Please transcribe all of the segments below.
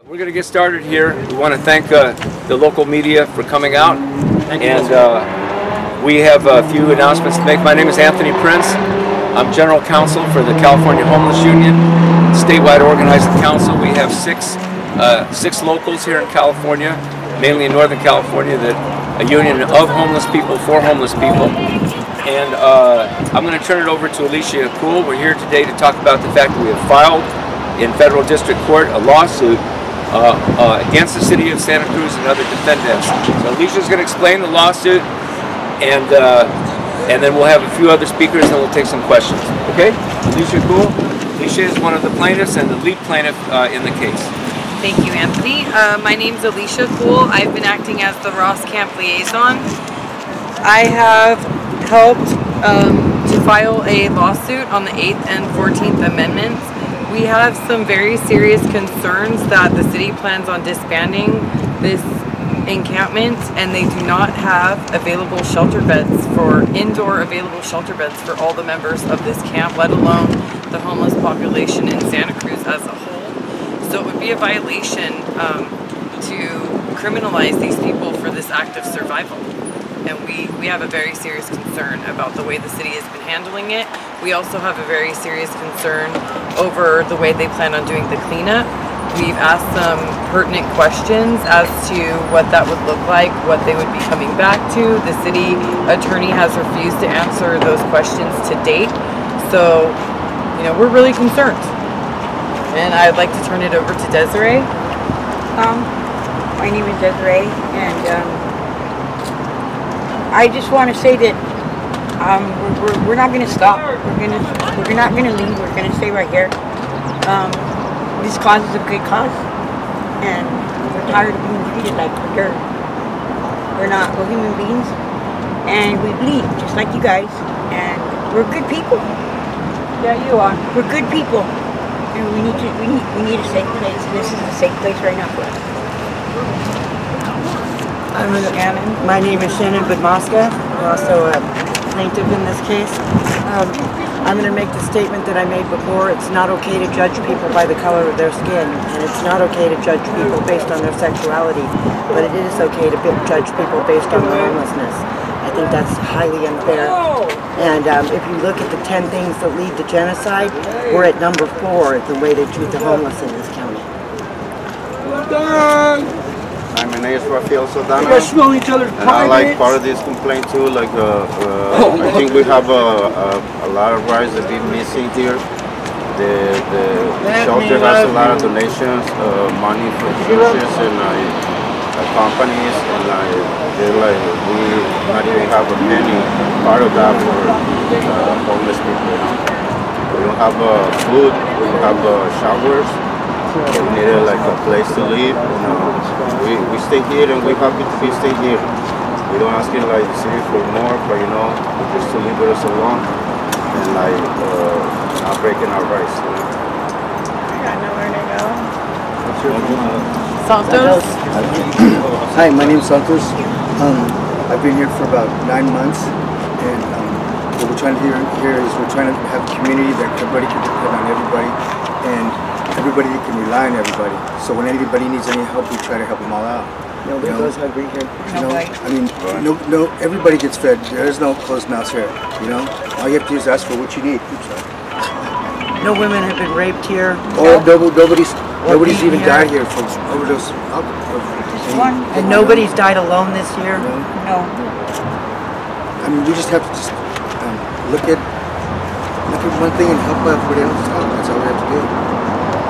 We're going to get started here. We want to thank the local media for coming out, and we have a few announcements to make. My name is Anthony Prince. I'm General Counsel for the California Homeless Union, statewide organizing council. We have six locals here in California, mainly in Northern California, that a union of homeless people for homeless people. And I'm going to turn it over to Alicia Kuhl. We're here today to talk about the fact that we have filed in federal district court a lawsuit against the city of Santa Cruz and other defendants. So Alicia's going to explain the lawsuit, and then we'll have a few other speakers, and we'll take some questions. Okay? Alicia Kuhl. Alicia is one of the plaintiffs and the lead plaintiff in the case. Thank you, Anthony. My name's Alicia Kuhl. I've been acting as the Ross Camp liaison. I have helped to file a lawsuit on the 8th and 14th Amendments. We have some very serious concerns that the city plans on disbanding this encampment, and they do not have available shelter beds indoor available shelter beds for all the members of this camp, let alone the homeless population in Santa Cruz as a whole. So it would be a violation to criminalize these people for this act of survival. And we have a very serious concern about the way the city has been handling it. We also have a very serious concern over the way they plan on doing the cleanup. We've asked some pertinent questions as to what that would look like, what they would be coming back to. The city attorney has refused to answer those questions to date. So, you know, we're really concerned. And I'd like to turn it over to Desiree. My name is Desiree, and I just want to say that we're not going to stop. We're not going to leave. We're going to stay right here. This cause is a good cause, and we're tired of being treated like dirt. We're human beings, and we bleed just like you guys. And we're good people. Yeah, you are. We're good people, and we need a safe place. This is a safe place right now for us. My name is Shannon Budmaska. I'm also a plaintiff in this case. I'm going to make the statement that I made before. It's not okay to judge people by the color of their skin, and it's not okay to judge people based on their sexuality, but it is okay to judge people based on their homelessness. I think that's highly unfair. And if you look at the 10 things that lead to genocide, we're at number 4, the way they treat the homeless in this county. My name is Rafael Saldana, You guys smell each other's and I like part of this complaint too. Like, I think we have a lot of rights that be missing here. The shelter has a lot of donations, money from churches and companies, and we not even have a penny part of that for homeless people. You know? We don't have food, we don't have showers. We needed like a place to live. You know, we stay here, and we're happy to stay here. We don't ask like the city for more, but you know, just to leave us alone and like not breaking our rights. You know? I got nowhere to go. What's your name? Santos? Hi, my name's Santos. I've been here for about 9 months, and what we're trying to do here is we're trying to have a community that everybody can depend on everybody, and everybody can rely on everybody. So when anybody needs any help, we try to help them all out. Nobody goes hungry here. You know, I mean, no, everybody gets fed. There is no closed mouths here. You know, all you have to do is ask for what you need. No women have been raped here. Oh, nobody's even died here from overdose alcohol. And nobody's died alone this year. No. I mean, we just have to look at one thing and help everybody else out. That's all we have to do.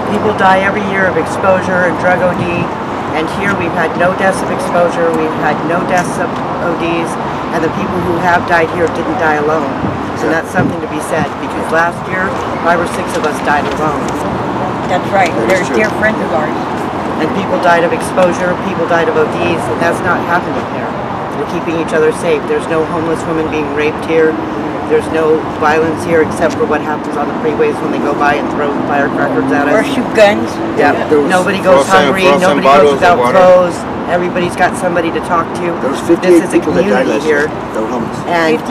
People die every year of exposure and drug OD, and here we've had no deaths of exposure, we've had no deaths of ODs, and the people who have died here didn't die alone. So that's something to be said, because last year, 5 or 6 of us died alone. That's right. They're dear friends of ours. And people died of exposure, people died of ODs, and that's not happening here. We're keeping each other safe. There's no homeless women being raped here. There's no violence here except for what happens on the freeways when they go by and throw firecrackers at us. Or shoot guns. Yeah. Nobody goes hungry, nobody goes without clothes. Everybody's got somebody to talk to. There was 58 this is a people that died community last here. year. They were homeless.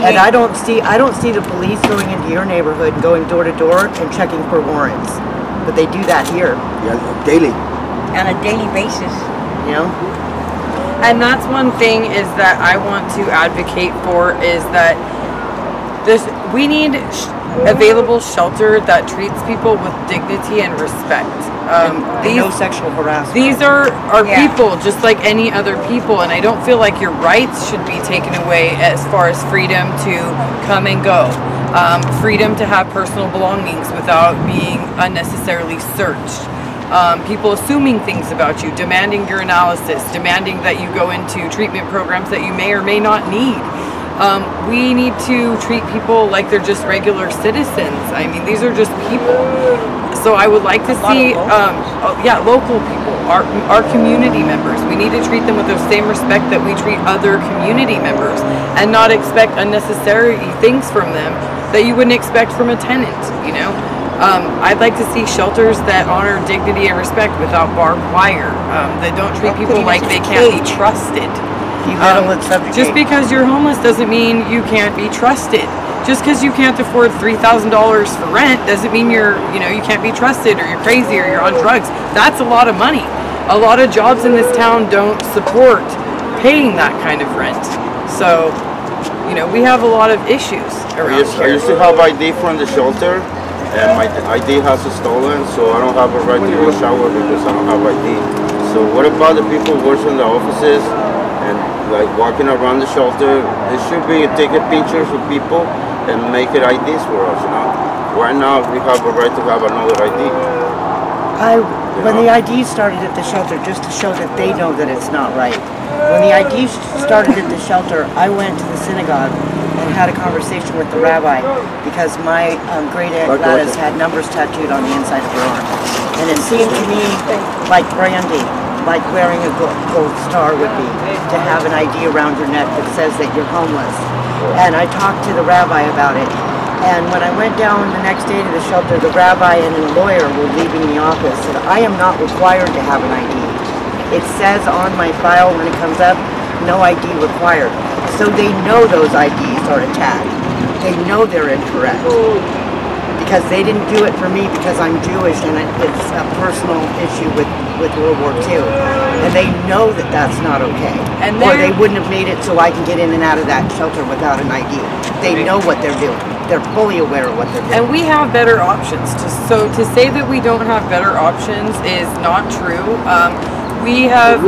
And I don't see the police going into your neighborhood and going door to door and checking for warrants. But they do that here. Yeah, daily. on a daily basis, you know. And that's one thing is that I want to advocate for is that we need available shelter that treats people with dignity and respect. No sexual harassment. These are people just like any other people, and I don't feel like your rights should be taken away as far as freedom to come and go, freedom to have personal belongings without being unnecessarily searched. People assuming things about you, demanding your analysis, demanding that you go into treatment programs that you may or may not need. We need to treat people like they're just regular citizens. I mean, these are just people. So I would like to see, local people, our community members. We need to treat them with the same respect that we treat other community members, and not expect unnecessary things from them that you wouldn't expect from a tenant, you know? I'd like to see shelters that honor dignity and respect without barbed wire, that don't treat people like they can't be trusted. Just because you're homeless doesn't mean you can't be trusted. Just because you can't afford $3,000 for rent doesn't mean you can't be trusted, or you're crazy, or you're on drugs. That's a lot of money. A lot of jobs in this town don't support paying that kind of rent. So, we have a lot of issues around here. I used to have ID from the shelter, and my ID has stolen, so I don't have a right to go shower because I don't have ID. So what about the people who work in the offices and like walking around the shelter? They should be taking pictures of people and make it IDs for us, Right now we have a right to have another ID. When the ID started at the shelter, just to show that they know that it's not right. When the ID started at the shelter, I went to the synagogue and had a conversation with the rabbi because my great aunt Gladys had numbers tattooed on the inside of her arm. And it seemed to me like branding, like wearing a gold star would be, to have an ID around your neck that says that you're homeless. And I talked to the rabbi about it. And when I went down the next day to the shelter, the rabbi and the lawyer were leaving the office, and I am not required to have an ID. It says on my file when it comes up, no ID required. So they know those IDs are a tag. They know they're incorrect. Because they didn't do it for me because I'm Jewish and it's a personal issue with World War II. And they know that that's not okay. Or they wouldn't have made it so I can get in and out of that shelter without an ID. They know what they're doing. They're fully aware of what they're doing. And we have better options. So to say that we don't have better options is not true. We have,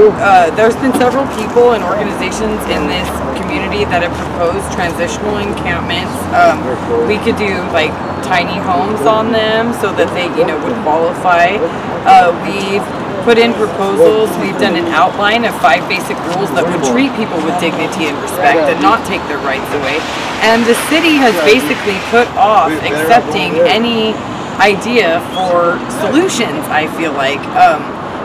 there's been several people and organizations in this community that have proposed transitional encampments. We could do like tiny homes on them so that they, would qualify. We've put in proposals. We've done an outline of 5 basic rules that would treat people with dignity and respect and not take their rights away. And the city has basically put off accepting any idea for solutions, I feel like.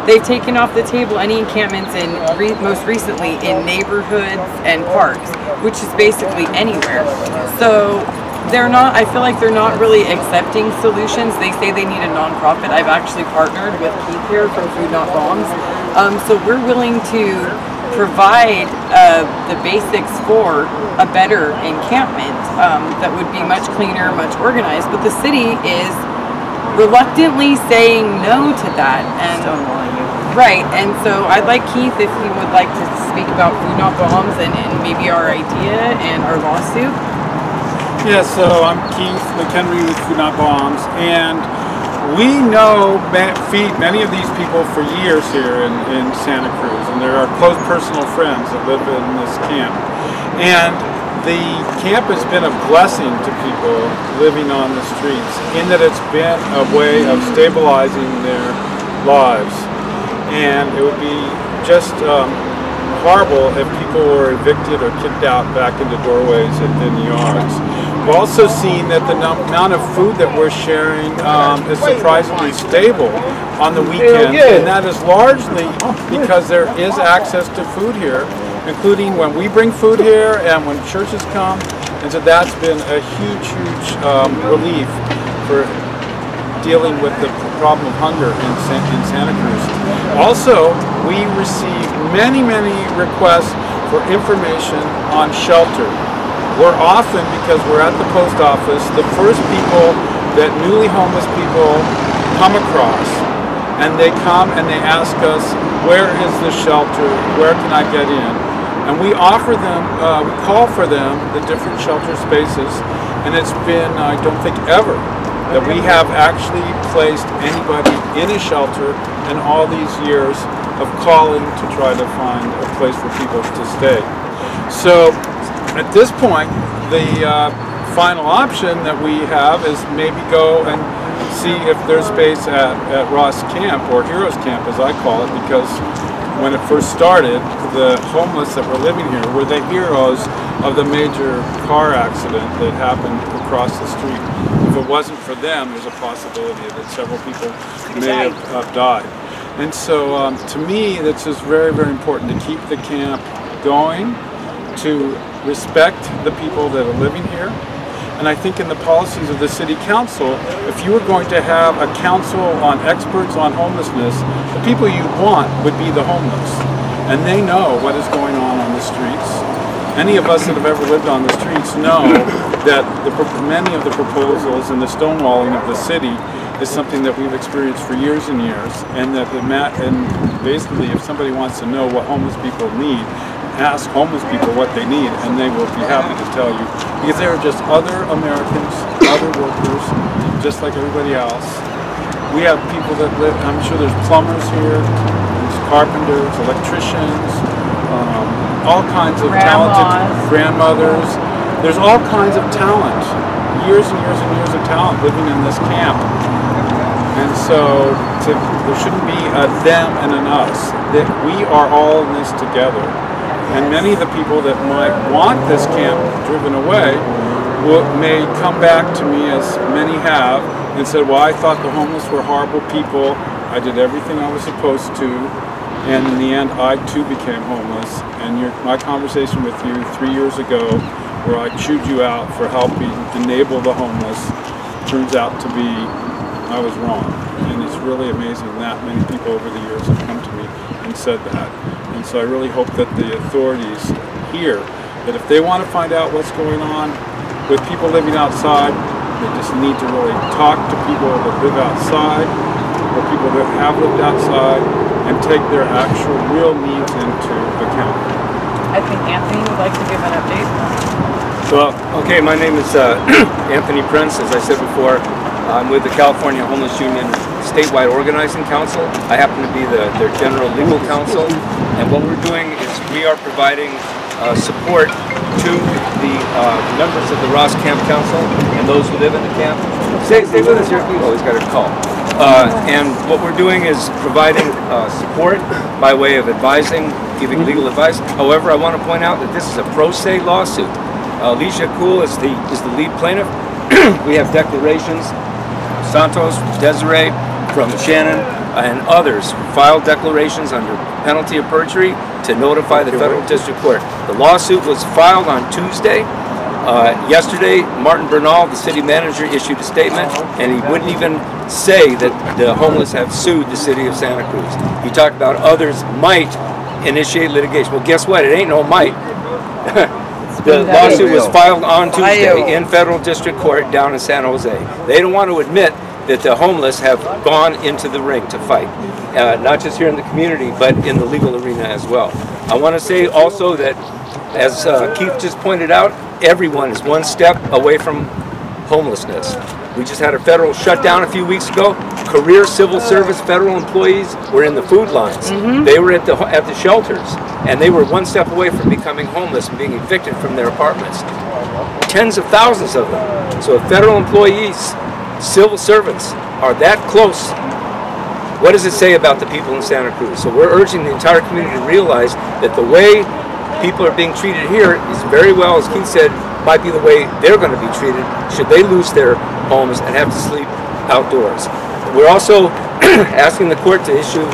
They've taken off the table any encampments in most recently in neighborhoods and parks, which is basically anywhere. So I feel like they're not really accepting solutions. They say they need a nonprofit. I've actually partnered with Keith here from Food Not Bombs. So we're willing to provide the basics for a better encampment that would be much cleaner, much organized. But the city is reluctantly saying no to that. Right, and so I'd like Keith, if he would like to speak about Food Not Bombs and maybe our idea and our lawsuit. Yes, so I'm Keith McHenry with Food Not Bombs, and we feed many of these people for years here in Santa Cruz, and they're our close personal friends that live in this camp. And the camp has been a blessing to people living on the streets in that it's been a way of stabilizing their lives. And it would be just horrible if people were evicted or kicked out back into doorways and in yards. We've also seen that the amount of food that we're sharing is surprisingly stable on the weekends, and that is largely because there is access to food here, including when we bring food here and when churches come, and so that's been a huge relief for dealing with the problem of hunger in Santa Cruz. Also, we receive many requests for information on shelter. We're often, because we're at the post office, the first people that newly homeless people come across. and they come and they ask us, where is the shelter? Where can I get in? And we offer them, we call for them the different shelter spaces, and it's been, I don't think ever, that we have actually placed anybody in a shelter in all these years of calling to try to find a place for people to stay. So at this point, the final option that we have is maybe go and see if there's space at Ross Camp, or Heroes Camp as I call it, because when it first started, the homeless that were living here were the heroes of the major car accident that happened across the street. If it wasn't for them, there's a possibility that several people may have died. And so to me, this is very, very important to keep the camp going, to respect the people that are living here. And I think in the policies of the city council, if you were going to have a council on experts on homelessness, the people you'd want would be the homeless. And they know what is going on the streets. Any of us that have ever lived on the streets know that many of the proposals and the stonewalling of the city is something that we've experienced for years and years. And that basically if somebody wants to know what homeless people need, ask homeless people what they need, and they will be happy to tell you, because they are just other Americans, other workers, just like everybody else. We have people that live, I'm sure there's plumbers here, there's carpenters, electricians, all kinds of talented grandmothers. There's all kinds of talent, years and years and years of talent living in this camp. And so there shouldn't be a them and an us. That we are all in this together. And many of the people that might want this camp driven away may come back to me, as many have, and said, well, I thought the homeless were horrible people. I did everything I was supposed to. And in the end, I too became homeless. And my conversation with you 3 years ago, where I chewed you out for helping enable the homeless, turns out to be, I was wrong. And it's really amazing that many people over the years have come to me and said that. And so I really hope that the authorities here, that if they want to find out what's going on with people living outside, they just need to really talk to people that live outside, or people that have lived outside, and take their actual real needs into account. I think Anthony would like to give an update. Well, okay, my name is Anthony Prince. As I said before, I'm with the California Homeless Union Statewide Organizing Council. I happen to be their general legal counsel, and what we're doing is we are providing support to the members of the Ross Camp Council and those who live in the camp. Stay with us here, please. Oh, he's got a call. And what we're doing is providing support by way of advising, giving legal advice. However, I want to point out that this is a pro se lawsuit. Alicia Kuhl is the lead plaintiff. We have declarations. Santos, Desiree, from Shannon, and others filed declarations under penalty of perjury to notify the federal district court. The lawsuit was filed on Tuesday. Yesterday, Martin Bernal, the city manager, issued a statement, and he wouldn't even say that the homeless have sued the city of Santa Cruz. He talked about others might initiate litigation. Well, guess what? It ain't no might. The lawsuit was filed on Tuesday in federal district court down in San Jose. They don't want to admit that the homeless have gone into the ring to fight, not just here in the community, but in the legal arena as well. I want to say also that, as Keith just pointed out, everyone is one step away from homelessness. We just had a federal shutdown a few weeks ago. Career civil service federal employees were in the food lines. They were at the shelters, and they were one step away from becoming homeless and being evicted from their apartments. Tens of thousands of them. So if federal employees, civil servants are that close, what does it say about the people in Santa Cruz? So we're urging the entire community to realize that the way people are being treated here is very well, as Keith said, might be the way they're going to be treated should they lose their homes and have to sleep outdoors. We're also asking the court to issue,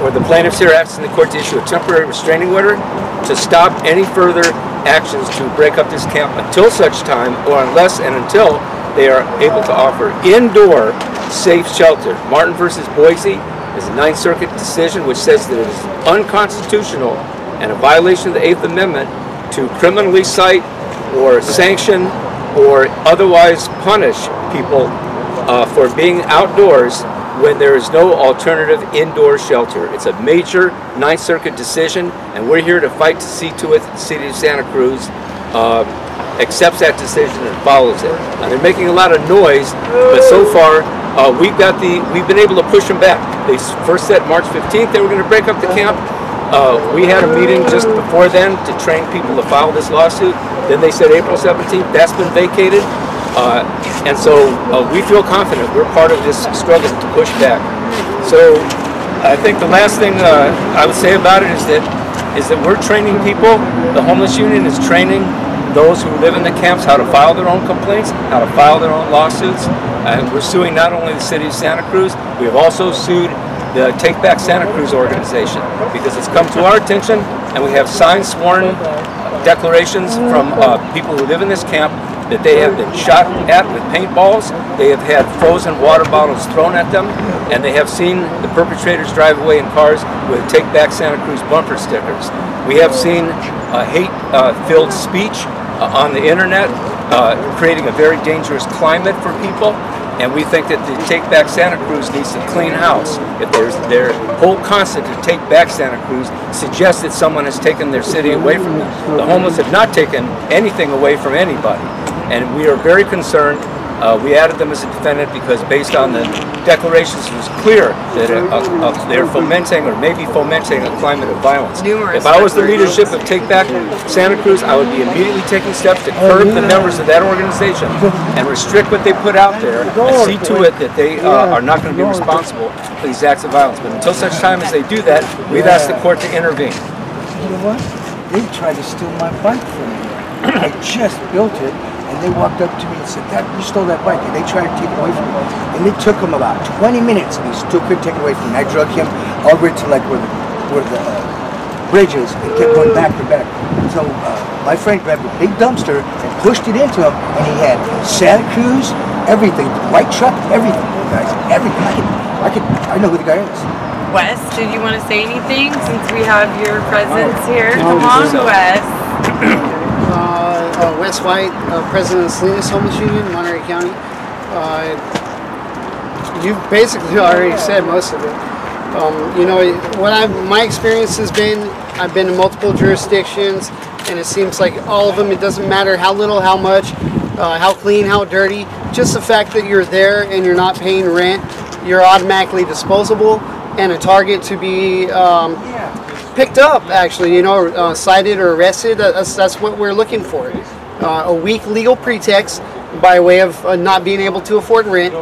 or the plaintiffs here are asking the court to issue a temporary restraining order to stop any further actions to break up this camp until such time, or unless and until they are able to offer indoor safe shelter. Martin versus Boise is a 9th Circuit decision which says that it is unconstitutional and a violation of the 8th Amendment to criminally cite or sanction or otherwise punish people for being outdoors when there is no alternative indoor shelter. It's a major Ninth Circuit decision, and we're here to fight to see to it that the city of Santa Cruz accepts that decision and follows it. They're making a lot of noise, but so far we've been able to push them back. They first said March 15th they were going to break up the camp. We had a meeting just before then to train people to file this lawsuit. Then they said April 17th. That's been vacated. And so we feel confident we're part of this struggle to push back. So I think the last thing I would say about it is that we're training people. The Homeless Union is training those who live in the camps how to file their own complaints, how to file their own lawsuits. And we're suing not only the city of Santa Cruz, we have also sued the Take Back Santa Cruz organization, because it's come to our attention and we have signed sworn declarations from people who live in this camp that they have been shot at with paintballs, they have had frozen water bottles thrown at them, and they have seen the perpetrators drive away in cars with Take Back Santa Cruz bumper stickers. We have seen hate-filled speech on the internet, creating a very dangerous climate for people. And we think that the Take Back Santa Cruz needs to clean house. If their whole concept to Take Back Santa Cruz suggests that someone has taken their city away from them. The homeless have not taken anything away from anybody. And we are very concerned. We added them as a defendant because based on the declarations, it was clear that they're fomenting or maybe fomenting a climate of violence. If I was the leadership of Take Back Santa Cruz, I would be immediately taking steps to curb the members of that organization and restrict what they put out there and see to it that they are not going to be responsible for these acts of violence. But until such time as they do that, we've asked the court to intervene. You know what? They tried to steal my bike from me. I just built it. And they walked up to me and said, "Dad, you stole that bike." And they tried to take it away from me. And it took them about 20 minutes, and they still couldn't take it away from me. I drug him all the way to like where the bridge is, and kept going back and back. So my friend grabbed a big dumpster and pushed it into him, and he had Santa Cruz, everything, white truck, everything, guys, everything. I know who the guy is. Wes, did you want to say anything since we have your presence here? Come on, Wes. Wes White, President of Salinas Homeless Union, Monterey County. You've basically already said most of it. You know, my experience has been, I've been in multiple jurisdictions, and it seems like all of them, it doesn't matter how little, how much, how clean, how dirty, just the fact that you're there and you're not paying rent, you're automatically disposable and a target to be picked up, actually, you know, cited or arrested. That's what we're looking for. A weak legal pretext by way of not being able to afford rent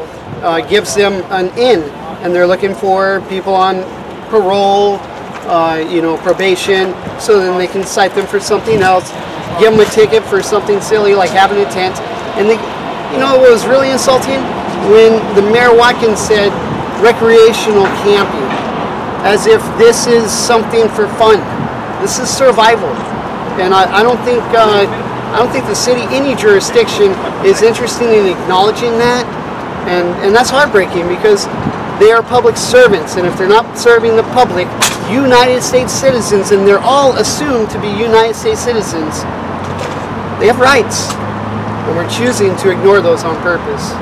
gives them an in, and they're looking for people on parole, you know, probation, so then they can cite them for something else, give them a ticket for something silly like having a tent. And they, you know, it was really insulting when the Mayor Watkins said recreational camping, as if this is something for fun. This is survival, and I don't think the city, any jurisdiction, is interested in acknowledging that, and that's heartbreaking because they are public servants, and if they're not serving the public, United States citizens, and they're all assumed to be United States citizens, they have rights, and we're choosing to ignore those on purpose.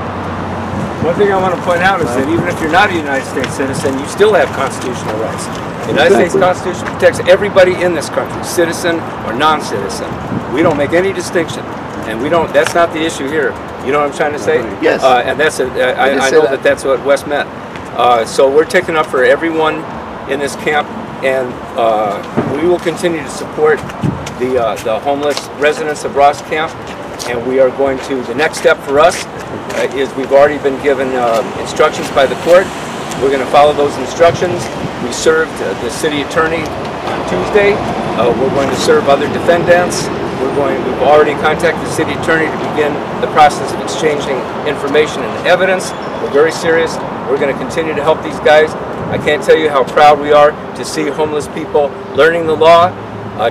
One thing I want to point out is that even if you're not a United States citizen, you still have constitutional rights. The United States Constitution protects everybody in this country, citizen or non-citizen. We don't make any distinction, and we don't. That's not the issue here. You know what I'm trying to say? Yes. And that's I know that that's what Wes meant. So we're taking up for everyone in this camp, and we will continue to support the homeless residents of Ross Camp. And we are going to. The next step for us is we've already been given instructions by the court. We're going to follow those instructions. We served the city attorney on Tuesday. We're going to serve other defendants. We've already contacted the city attorney to begin the process of exchanging information and evidence. We're very serious. We're going to continue to help these guys. I can't tell you how proud we are to see homeless people learning the law,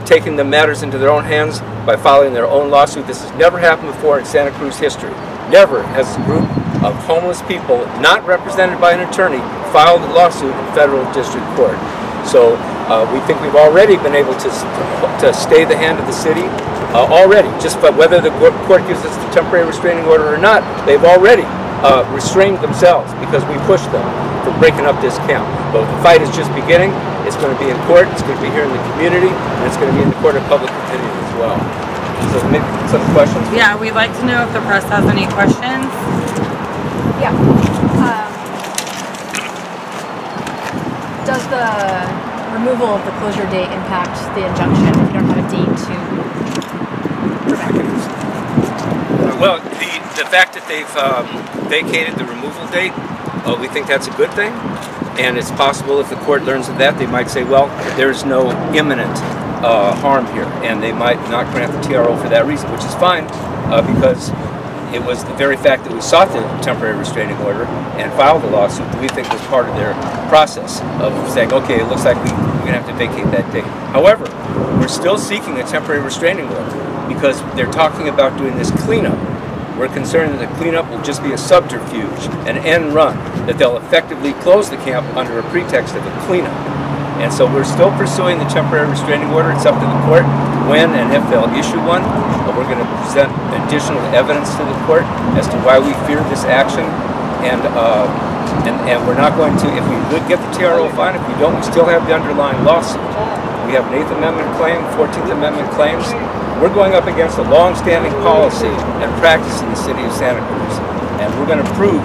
taking the matters into their own hands by filing their own lawsuit. This has never happened before in Santa Cruz history. Never has a group of homeless people, not represented by an attorney, filed a lawsuit in federal district court. So we think we've already been able to stay the hand of the city already. Just but whether the court gives us the temporary restraining order or not, they've already restrained themselves because we pushed them. for breaking up this camp. But the fight is just beginning. It's going to be in court, it's going to be here in the community, and it's going to be in the court of public opinion as well. So maybe some questions? Yeah, we'd like to know if the press has any questions. Yeah. Does the removal of the closure date impact the injunction if you don't have a date to prevent it? Well, the fact that they've vacated the removal date, we think that's a good thing. And it's possible if the court learns of that, they might say, well, there's no imminent harm here. And they might not grant the TRO for that reason, which is fine because it was the very fact that we sought the temporary restraining order and filed the lawsuit that we think was part of their process of saying, okay, it looks like we're going to have to vacate that date. However, we're still seeking a temporary restraining order because they're talking about doing this cleanup. We're concerned that the cleanup will just be a subterfuge, an end run, that they'll effectively close the camp under a pretext of a cleanup. And so we're still pursuing the temporary restraining order. It's up to the court when and if they'll issue one. But we're going to present additional evidence to the court as to why we fear this action. And we're not going to, if we get the TRO, fine. If we don't, we still have the underlying lawsuit. We have an 8th Amendment claim, 14th Amendment claims. We're going up against a long-standing policy and practice in the city of Santa Cruz. And we're going to prove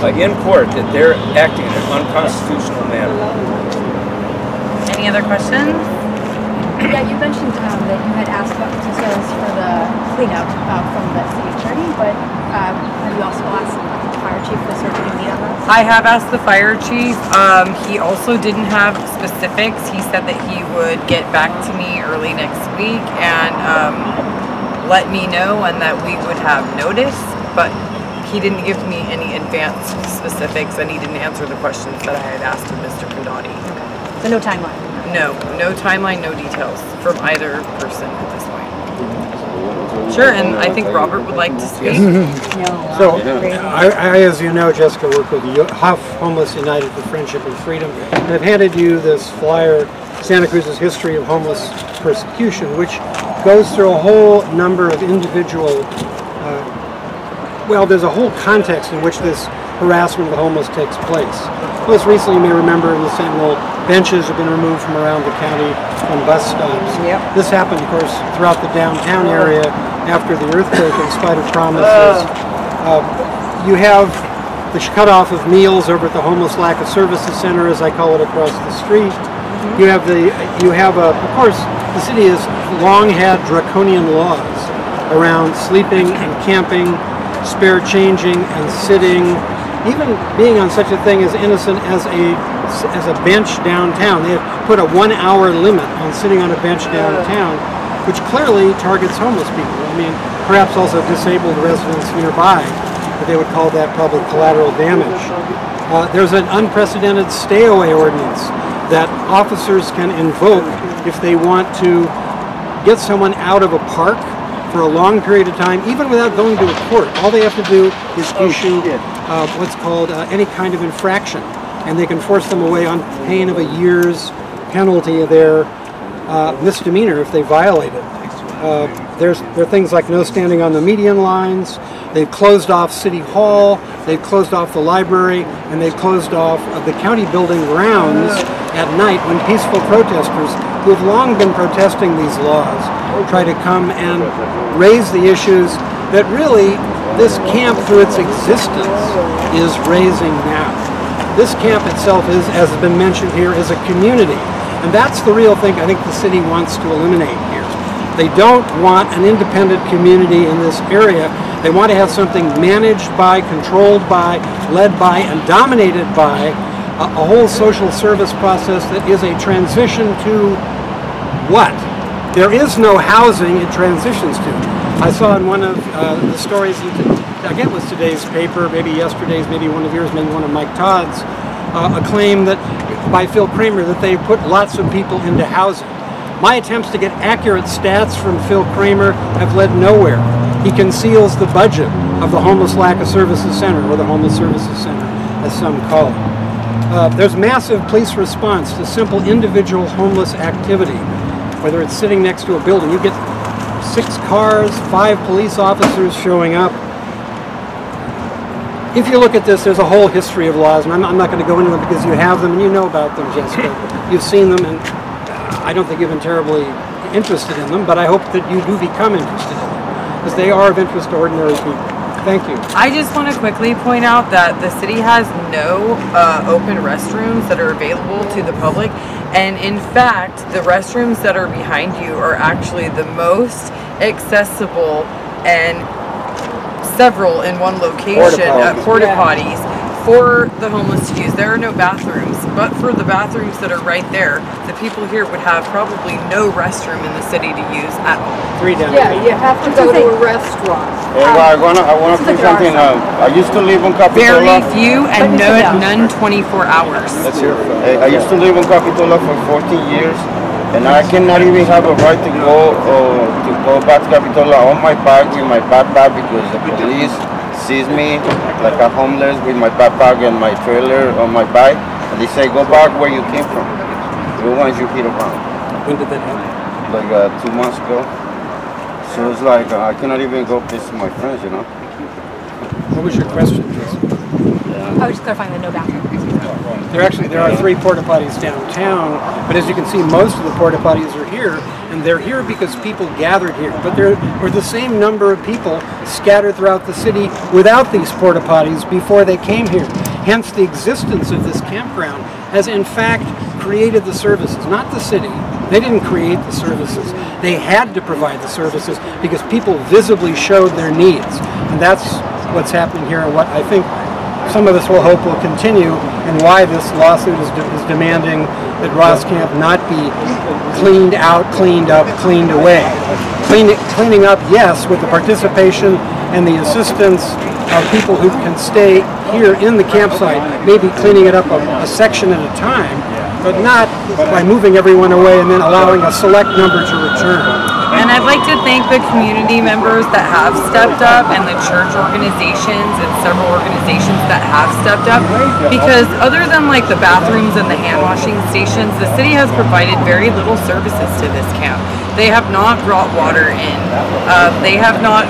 in court that they're acting in an unconstitutional manner. Any other questions? Yeah, you mentioned that you had asked about details for the cleanup from the city attorney, but have you also asked the fire chief for the sort of meet on that? I have asked the fire chief. He also didn't have specifics. He said that he would get back to me early next week and let me know and that we would have notice, but he didn't give me any advanced specifics and he didn't answer the questions that I had asked of Mr. Kondati. So no timeline? No timeline, no details from either person at this point. Sure, and I think Robert would like to speak. So, I, as you know, Jessica, work with Huff Homeless United for Friendship and Freedom, and I've handed you this flyer, Santa Cruz's History of Homeless Persecution, which goes through a whole number of individual, there's a whole context in which this harassment of the homeless takes place. Most recently, you may remember in the Sentinel, benches have been removed from around the county on bus stops. Yep. This happened, of course, throughout the downtown area after the earthquake, in spite of promises. You have the cutoff of meals over at the Homeless Lack of Services Center, as I call it, across the street. You have of course, the city has long had draconian laws around sleeping and camping, spare changing and sitting, even being on such a thing as innocent as a bench downtown. They have put a 1-hour limit on sitting on a bench downtown, which clearly targets homeless people. I mean, perhaps also disabled residents nearby, but they would call that probably collateral damage. There's an unprecedented stay-away ordinance that officers can invoke if they want to get someone out of a park for a long period of time, even without going to a court. All they have to do is issue what's called any kind of infraction, and they can force them away on pain of a year's penalty of their misdemeanor if they violate it. There are things like no standing on the median lines. They've closed off City Hall, they've closed off the library, and they've closed off the county building grounds at night when peaceful protesters who have long been protesting these laws try to come and raise the issues that really this camp through its existence is raising now. This camp itself is, as has been mentioned here, is a community. And that's the real thing I think the city wants to eliminate here. They don't want an independent community in this area. They want to have something managed by, controlled by, led by, and dominated by a whole social service process that is a transition to what? There is no housing it transitions to. I saw in one of the stories, I forget was today's paper, maybe yesterday's, maybe one of yours, maybe one of Mike Todd's, a claim that by Phil Kramer that they put lots of people into housing. My attempts to get accurate stats from Phil Kramer have led nowhere. He conceals the budget of the Homeless Lack of Services Center, or the Homeless Services Center, as some call it. There's massive police response to simple individual homeless activity, whether it's sitting next to a building. You get 6 cars, 5 police officers showing up. if you look at this, there's a whole history of laws, and I'm not going to go into them because you have them and you know about them, Jessica. You've seen them, and I don't think you've been terribly interested in them, but I hope that you do become interested in them, because they are of interest to ordinary people. Thank you. I just want to quickly point out that the city has no open restrooms that are available to the public, and in fact, the restrooms that are behind you are actually the most accessible and several in one location, porta potties for the homeless to use. There are no bathrooms, but for the bathrooms that are right there, the people here would have probably no restroom in the city to use at all. Yeah, you have to go to a restaurant. Hey, well, I want to say something. I used to live in Capitola. Very few and none 24 hours. That's here. Hey, I used to live in Capitola for 14 years, and I cannot even have a right to go back to Capitola on my bike with my backpack because the police sees me like a homeless with my backpack and my trailer on my bike, and they say, go back where you came from. The ones you hit around. When did that happen? Like 2 months ago. So it's like I cannot even go visit my friends, you know. What was your question, Jessica? I was just clarifying the no bathroom. There are 3 porta potties downtown, but as you can see, most of the porta potties are here, and they're here because people gathered here. But there were the same number of people scattered throughout the city without these porta potties before they came here. Hence, the existence of this campground has in fact created the services, not the city. They didn't create the services. They had to provide the services because people visibly showed their needs. And that's what's happening here, and what I think some of us will hope will continue, and why this lawsuit is demanding that Ross Camp not be cleaned out, cleaned up, cleaned away. Cleaning up, yes, with the participation and the assistance of people who can stay here in the campsite, maybe cleaning it up a section at a time, but not by moving everyone away and then allowing a select number to return. And I'd like to thank the community members that have stepped up, and the church organizations and several organizations that have stepped up, because other than like the bathrooms and the hand washing stations, the city has provided very little services to this camp. They have not brought water in. They have not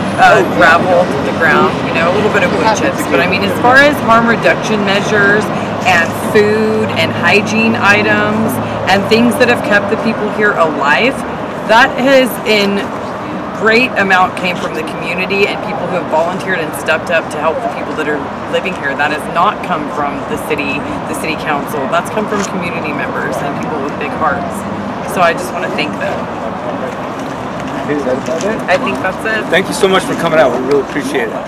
graveled the ground, you know, a little bit of wood chips. But I mean, as far as harm reduction measures and food and hygiene items and things that have kept the people here alive, that has in great amount came from the community and people who have volunteered and stepped up to help the people that are living here. That has not come from the city council. That's come from community members and people with big hearts. So I just want to thank them. Is that about it? I think that's it. Thank you so much for coming out. We really appreciate it.